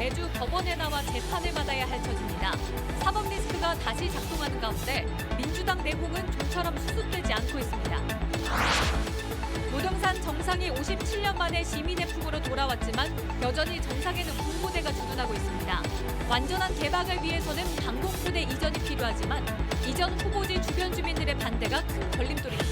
매주 법원에 나와 재판을 받아야 할 처지입니다. 사법 리스크가 다시 작동하는 가운데 민주당 내홍은 좀처럼 수습되지 않고 있습니다. 무등산 정상이 57년 만에 시민의 품으로 돌아왔지만 여전히 정상에는 군부대가 주둔하고 있습니다. 완전한 개방을 위해서는 방공부대 이전이 필요하지만 이전 후보지 주변 주민들의 반대가 큰 걸림돌입니다.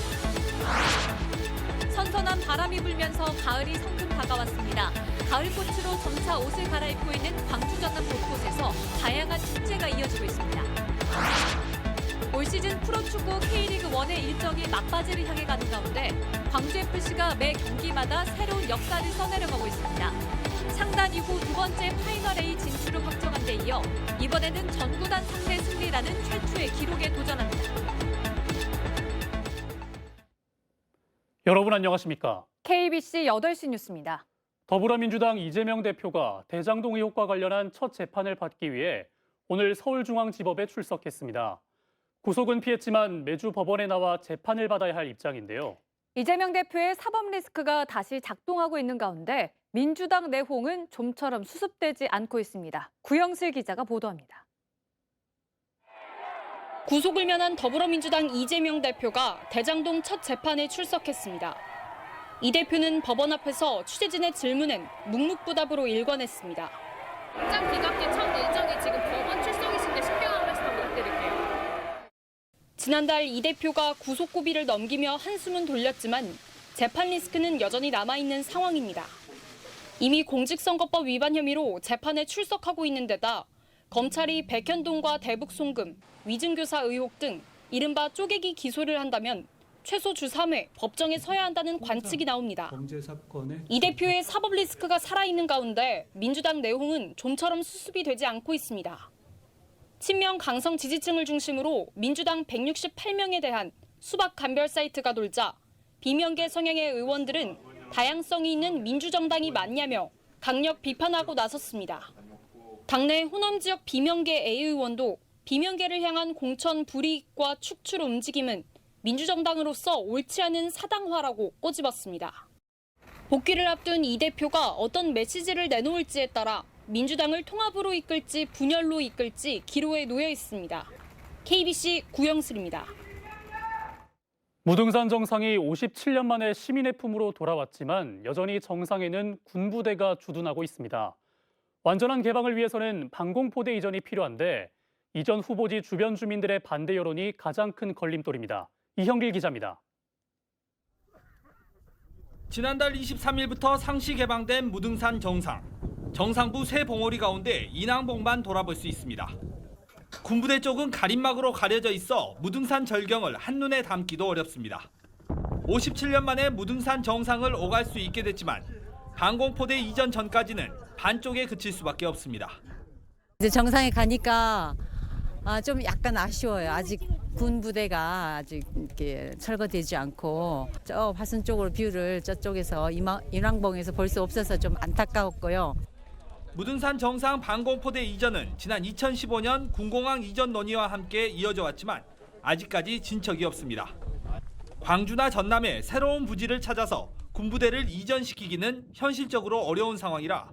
선선한 바람이 불면서 가을이 성큼 다가왔습니다. 가을꽃으로 점차 옷을 갈아입고 있는 광주 전남 곳곳에서 다양한 축제가 이어지고 있습니다. 올 시즌 프로축구 K리그1의 일정이 막바지를 향해 가는 가운데 광주FC가 매 경기마다 새로운 역사를 써내려가고 있습니다. 창단 이후 두 번째 파이널 A 진출을 확정한 데 이어 이번에는 전구단 상대 승리라는 최초의 기록에 도전합니다. 여러분 안녕하십니까? KBC 8시 뉴스입니다. 더불어민주당 이재명 대표가 대장동 의혹과 관련한 첫 재판을 받기 위해 오늘 서울중앙지법에 출석했습니다. 구속은 피했지만 매주 법원에 나와 재판을 받아야 할 입장인데요. 이재명 대표의 사법 리스크가 다시 작동하고 있는 가운데 민주당 내홍은 좀처럼 수습되지 않고 있습니다. 구영슬 기자가 보도합니다. 구속을 면한 더불어민주당 이재명 대표가 대장동 첫 재판에 출석했습니다. 이 대표는 법원 앞에서 취재진의 질문엔 묵묵부답으로 일관했습니다. 입장 기각된 첫 일정이 지금 법원 출석이신데 신병 말씀 부탁드릴게요. 지난달 이 대표가 구속 고비를 넘기며 한숨은 돌렸지만 재판 리스크는 여전히 남아있는 상황입니다. 이미 공직선거법 위반 혐의로 재판에 출석하고 있는 데다 검찰이 백현동과 대북 송금, 위증교사 의혹 등 이른바 쪼개기 기소를 한다면 최소 주 3회 법정에 서야 한다는 관측이 나옵니다. 이 대표의 사법 리스크가 살아있는 가운데 민주당 내홍은 좀처럼 수습이 되지 않고 있습니다. 친명 강성 지지층을 중심으로 민주당 168명에 대한 수박 감별 사이트가 돌자 비명계 성향의 의원들은 다양성이 있는 민주정당이 맞냐며 강력 비판하고 나섰습니다. 당내 호남 지역 비명계 A 의원도 비명계를 향한 공천 불이익과 축출 움직임은 민주정당으로서 옳지 않은 사당화라고 꼬집었습니다. 복귀를 앞둔 이 대표가 어떤 메시지를 내놓을지에 따라 민주당을 통합으로 이끌지 분열로 이끌지 기로에 놓여 있습니다. KBC 구영슬입니다. 무등산 정상이 57년 만에 시민의 품으로 돌아왔지만 여전히 정상에는 군부대가 주둔하고 있습니다. 완전한 개방을 위해서는 방공포대 이전이 필요한데 이전 후보지 주변 주민들의 반대 여론이 가장 큰 걸림돌입니다. 이형길 기자입니다. 지난달 23일부터 상시 개방된 무등산 정상. 정상부 새 봉우리 가운데 인왕봉만 돌아볼 수 있습니다. 군부대 쪽은 가림막으로 가려져 있어 무등산 절경을 한눈에 담기도 어렵습니다. 57년 만에 무등산 정상을 오갈 수 있게 됐지만 방공포대 이전 전까지는 반쪽에 그칠 수밖에 없습니다. 이제 정상에 가니까 좀 약간 아쉬워요. 아직 군부대가 아직 이렇게 철거되지 않고 저 화순 쪽으로 뷰를 저쪽에서 인왕봉에서 볼 수 없어서 좀 안타까웠고요. 무등산 정상 방공포대 이전은 지난 2015년 군공항 이전 논의와 함께 이어져 왔지만 아직까지 진척이 없습니다. 광주나 전남에 새로운 부지를 찾아서 군부대를 이전시키기는 현실적으로 어려운 상황이라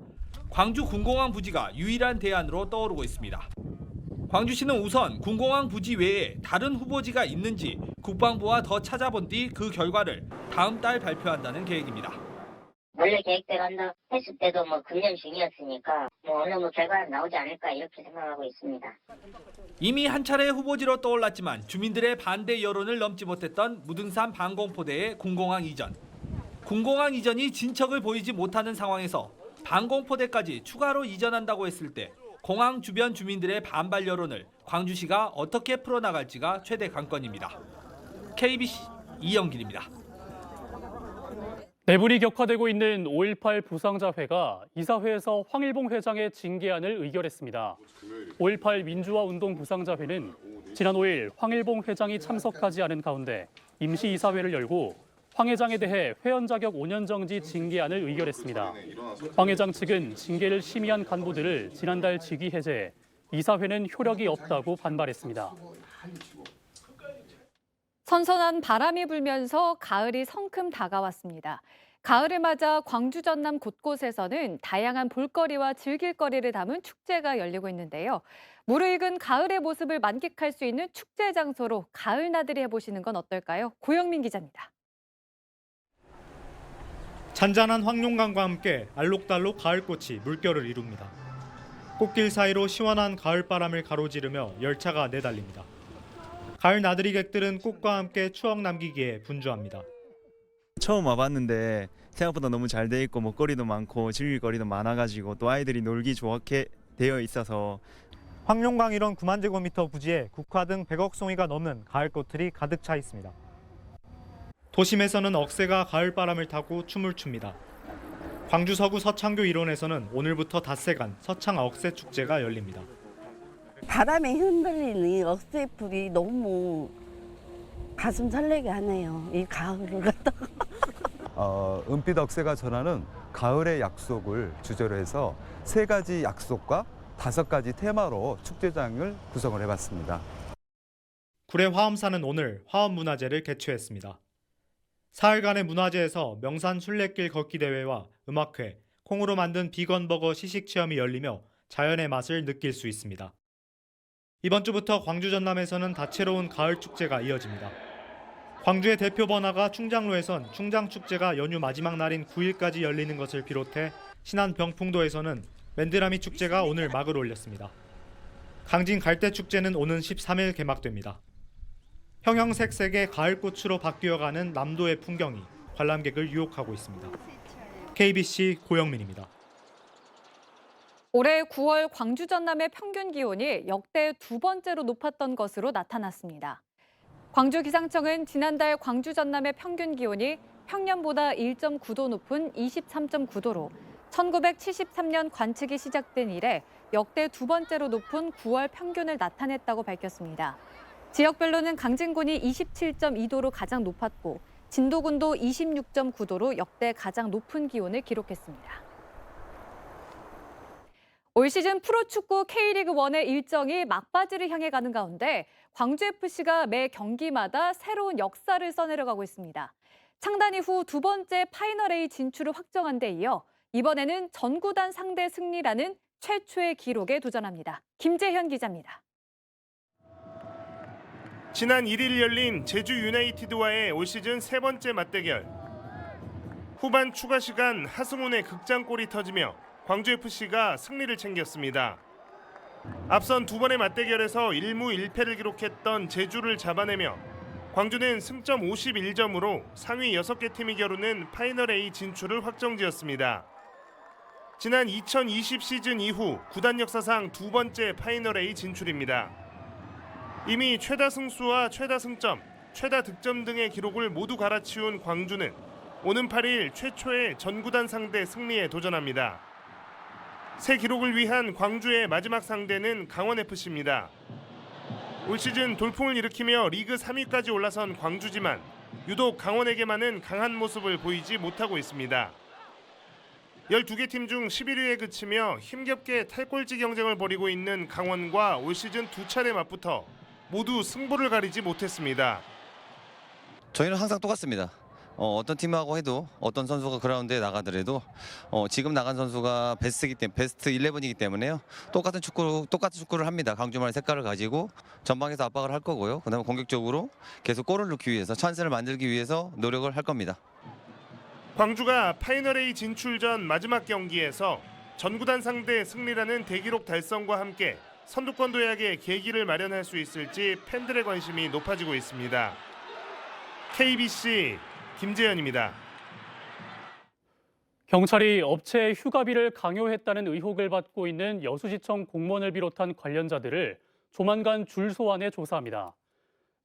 광주 군공항 부지가 유일한 대안으로 떠오르고 있습니다. 광주시는 우선 군공항 부지 외에 다른 후보지가 있는지 국방부와 더 찾아본 뒤 그 결과를 다음 달 발표한다는 계획입니다. 원래 계획대로 한다 했을 때도 금년 중이었으니까 어느 결과가 나오지 않을까 이렇게 생각하고 있습니다. 이미 한 차례 후보지로 떠올랐지만 주민들의 반대 여론을 넘지 못했던 무등산 방공포대의 군공항 이전. 군공항 이전이 진척을 보이지 못하는 상황에서 방공포대까지 추가로 이전한다고 했을 때 공항 주변 주민들의 반발 여론을 광주시가 어떻게 풀어나갈지가 최대 관건입니다. KBC 이영길입니다. 내분이 격화되고 있는 5.18 부상자회가 이사회에서 황일봉 회장의 징계안을 의결했습니다. 5.18 민주화운동 부상자회는 지난 5일 황일봉 회장이 참석하지 않은 가운데 임시이사회를 열고 황 회장에 대해 회원 자격 5년 정지 징계안을 의결했습니다. 황 회장 측은 징계를 심의한 간부들을 지난달 직위 해제해 이사회는 효력이 없다고 반발했습니다. 선선한 바람이 불면서 가을이 성큼 다가왔습니다. 가을을 맞아 광주 전남 곳곳에서는 다양한 볼거리와 즐길거리를 담은 축제가 열리고 있는데요. 무르익은 가을의 모습을 만끽할 수 있는 축제 장소로 가을 나들이 해보시는 건 어떨까요? 고영민 기자입니다. 잔잔한 황룡강과 함께 알록달록 가을꽃이 물결을 이룹니다. 꽃길 사이로 시원한 가을바람을 가로지르며 열차가 내달립니다. 가을 나들이객들은 꽃과 함께 추억 남기기에 분주합니다. 처음 와봤는데 생각보다 너무 잘 돼 있고 먹거리도 많고 즐길 거리도 많아가지고 또 아이들이 놀기 좋게 되어 있어서 황룡강 일원 9만 제곱미터 부지에 국화 등 100억 송이가 넘는 가을꽃들이 가득 차 있습니다. 도심에서는 억새가 가을바람을 타고 춤을 춥니다. 광주 서구 서창교 일원에서는 오늘부터 닷새간 서창 억새 축제가 열립니다. 바람에 흔들리는 이 억새풀이 너무 가슴 설레게 하네요. 이 가을을 갖다가. 은빛 억새가 전하는 가을의 약속을 주제로 해서 3가지 약속과 5가지 테마로 축제장을 구성을 해봤습니다. 구례 화엄사는 오늘 화엄문화제를 개최했습니다. 사흘간의 문화제에서 명산 순례길 걷기 대회와 음악회, 콩으로 만든 비건버거 시식 체험이 열리며 자연의 맛을 느낄 수 있습니다. 이번 주부터 광주 전남에서는 다채로운 가을 축제가 이어집니다. 광주의 대표 번화가 충장로에선 충장축제가 연휴 마지막 날인 9일까지 열리는 것을 비롯해 신안 병풍도에서는 맨드라미 축제가 오늘 막을 올렸습니다. 강진 갈대축제는 오는 13일 개막됩니다. 형형색색의 가을꽃으로 바뀌어가는 남도의 풍경이 관람객을 유혹하고 있습니다. KBC 고영민입니다. 올해 9월 광주 전남의 평균 기온이 역대 2번째로 높았던 것으로 나타났습니다. 광주 기상청은 지난달 광주 전남의 평균 기온이 평년보다 1.9도 높은 23.9도로 1973년 관측이 시작된 이래 역대 2번째로 높은 9월 평균을 나타냈다고 밝혔습니다. 지역별로는 강진군이 27.2도로 가장 높았고 진도군도 26.9도로 역대 가장 높은 기온을 기록했습니다. 올 시즌 프로축구 K리그1의 일정이 막바지를 향해 가는 가운데 광주FC가 매 경기마다 새로운 역사를 써내려가고 있습니다. 창단 이후 2번째 파이널 A 진출을 확정한 데 이어 이번에는 전구단 상대 승리라는 최초의 기록에 도전합니다. 김재현 기자입니다. 지난 1일 열린 제주 유나이티드와의 올 시즌 3번째 맞대결. 후반 추가 시간 하승훈의 극장골이 터지며 광주FC가 승리를 챙겼습니다. 앞선 2번의 맞대결에서 1무 1패를 기록했던 제주를 잡아내며 광주는 승점 51점으로 상위 6개 팀이 겨루는 파이널 A 진출을 확정지었습니다. 지난 2020 시즌 이후 구단 역사상 2번째 파이널 A 진출입니다. 이미 최다 승수와 최다 승점, 최다 득점 등의 기록을 모두 갈아치운 광주는 오는 8일 최초의 전구단 상대 승리에 도전합니다. 새 기록을 위한 광주의 마지막 상대는 강원FC입니다. 올 시즌 돌풍을 일으키며 리그 3위까지 올라선 광주지만 유독 강원에게만은 강한 모습을 보이지 못하고 있습니다. 12개 팀 중 11위에 그치며 힘겹게 탈꼴찌 경쟁을 벌이고 있는 강원과 올 시즌 2차례 맞붙어 모두 승부를 가리지 못했습니다. 저희는 항상 똑같습니다. 어떤 팀하고 해도 어떤 선수가 그라운드에 나가더라도 지금 나간 선수가 베스트 11이기 때문에요. 똑같은 축구를 합니다. 강주만의 색깔을 가지고 전방에서 압박을 할 거고요. 그다음에 공격적으로 계속 골을 넣기 위해서 찬스를 만들기 위해서 노력을 할 겁니다. 광주가 파이널 A 진출 전 마지막 경기에서 전구단 상대 승리라는 대기록 달성과 함께 선두권 도약의 계기를 마련할 수 있을지 팬들의 관심이 높아지고 있습니다. KBC 김재현입니다. 경찰이 업체의 휴가비를 강요했다는 의혹을 받고 있는 여수시청 공무원을 비롯한 관련자들을 조만간 줄 소환해 조사합니다.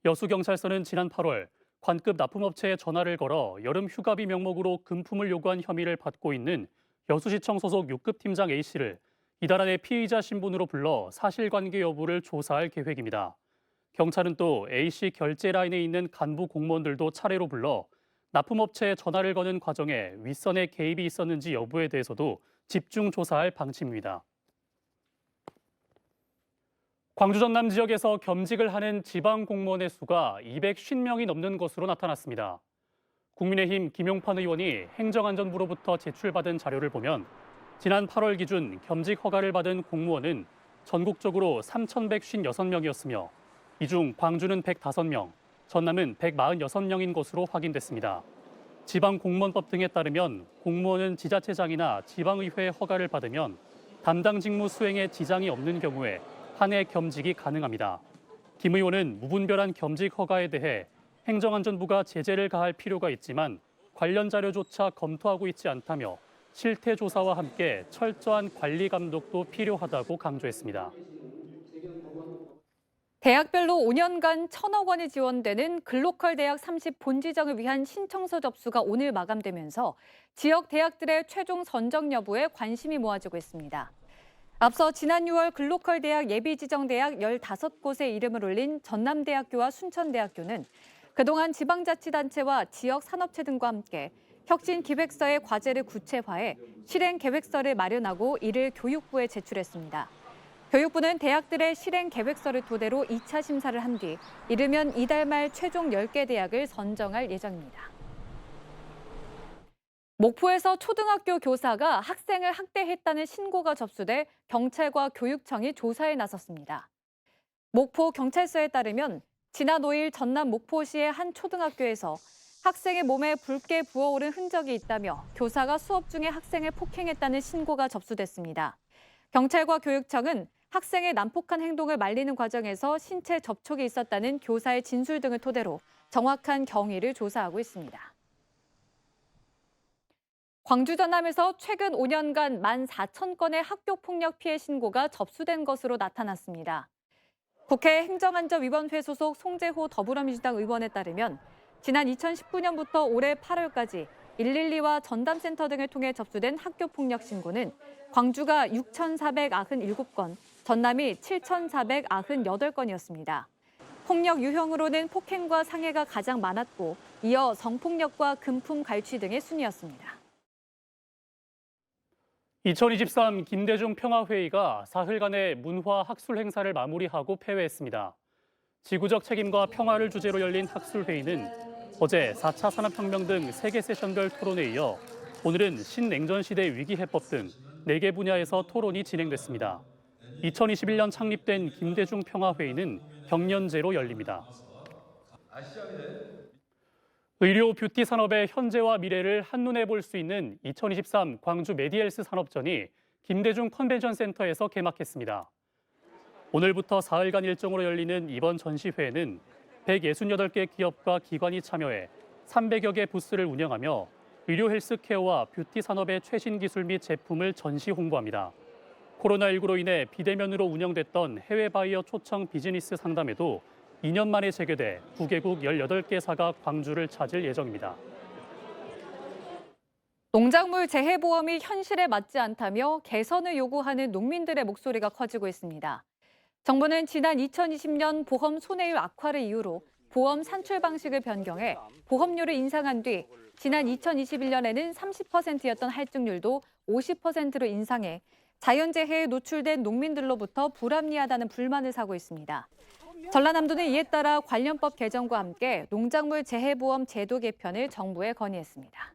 여수경찰서는 지난 8월 관급 납품업체에 전화를 걸어 여름 휴가비 명목으로 금품을 요구한 혐의를 받고 있는 여수시청 소속 6급 팀장 A씨를 이달 안에 피의자 신분으로 불러 사실관계 여부를 조사할 계획입니다. 경찰은 또 A씨 결제 라인에 있는 간부 공무원들도 차례로 불러 납품업체에 전화를 거는 과정에 윗선의 개입이 있었는지 여부에 대해서도 집중 조사할 방침입니다. 광주 전남 지역에서 겸직을 하는 지방 공무원의 수가 250명이 넘는 것으로 나타났습니다. 국민의힘 김용판 의원이 행정안전부로부터 제출받은 자료를 보면 지난 8월 기준 겸직 허가를 받은 공무원은 전국적으로 3,156명이었으며 이 중 광주는 105명, 전남은 146명인 것으로 확인됐습니다. 지방공무원법 등에 따르면 공무원은 지자체장이나 지방의회 허가를 받으면 담당 직무 수행에 지장이 없는 경우에 한 해 겸직이 가능합니다. 김 의원은 무분별한 겸직 허가에 대해 행정안전부가 제재를 가할 필요가 있지만 관련 자료조차 검토하고 있지 않다며 실태 조사와 함께 철저한 관리 감독도 필요하다고 강조했습니다. 대학별로 5년간 1,000억 원이 지원되는 글로컬 대학 30 본지정을 위한 신청서 접수가 오늘 마감되면서 지역 대학들의 최종 선정 여부에 관심이 모아지고 있습니다. 앞서 지난 6월 글로컬 대학 예비 지정 대학 15곳에 이름을 올린 전남대학교와 순천대학교는 그동안 지방자치단체와 지역 산업체 등과 함께 혁신 기획서의 과제를 구체화해 실행 계획서를 마련하고 이를 교육부에 제출했습니다. 교육부는 대학들의 실행 계획서를 토대로 2차 심사를 한 뒤 이르면 이달 말 최종 10개 대학을 선정할 예정입니다. 목포에서 초등학교 교사가 학생을 학대했다는 신고가 접수돼 경찰과 교육청이 조사에 나섰습니다. 목포 경찰서에 따르면 지난 5일 전남 목포시의 한 초등학교에서 학생의 몸에 붉게 부어오른 흔적이 있다며 교사가 수업 중에 학생을 폭행했다는 신고가 접수됐습니다. 경찰과 교육청은 학생의 난폭한 행동을 말리는 과정에서 신체 접촉이 있었다는 교사의 진술 등을 토대로 정확한 경위를 조사하고 있습니다. 광주 전남에서 최근 5년간 14,000건의 학교폭력 피해 신고가 접수된 것으로 나타났습니다. 국회 행정안전위원회 소속 송재호 더불어민주당 의원에 따르면 지난 2019년부터 올해 8월까지 112와 전담센터 등을 통해 접수된 학교폭력 신고는 광주가 6,497건, 전남이 7,498건이었습니다. 폭력 유형으로는 폭행과 상해가 가장 많았고 이어 성폭력과 금품 갈취 등의 순이었습니다. 2023 김대중 평화회의가 사흘간의 문화 학술 행사를 마무리하고 폐회했습니다. 지구적 책임과 평화를 주제로 열린 학술회의는 어제 4차 산업혁명 등 3개 세션별 토론에 이어 오늘은 신냉전 시대 위기해법 등 4개 분야에서 토론이 진행됐습니다. 2021년 창립된 김대중 평화회의는 경년제로 열립니다. 의료 뷰티 산업의 현재와 미래를 한눈에 볼 수 있는 2023 광주 메디헬스 산업전이 김대중 컨벤션 센터에서 개막했습니다. 오늘부터 사흘간 일정으로 열리는 이번 전시회에는 168개 기업과 기관이 참여해 300여 개 부스를 운영하며 의료 헬스케어와 뷰티 산업의 최신 기술 및 제품을 전시 홍보합니다. 코로나19로 인해 비대면으로 운영됐던 해외 바이어 초청 비즈니스 상담회도 2년 만에 재개돼 9개국 18개사가 광주를 찾을 예정입니다. 농작물 재해보험이 현실에 맞지 않다며 개선을 요구하는 농민들의 목소리가 커지고 있습니다. 정부는 지난 2020년 보험 손해율 악화를 이유로 보험 산출 방식을 변경해 보험료를 인상한 뒤 지난 2021년에는 30%였던 할증률도 50%로 인상해 자연재해에 노출된 농민들로부터 불합리하다는 불만을 사고 있습니다. 전라남도는 이에 따라 관련법 개정과 함께 농작물 재해보험 제도 개편을 정부에 건의했습니다.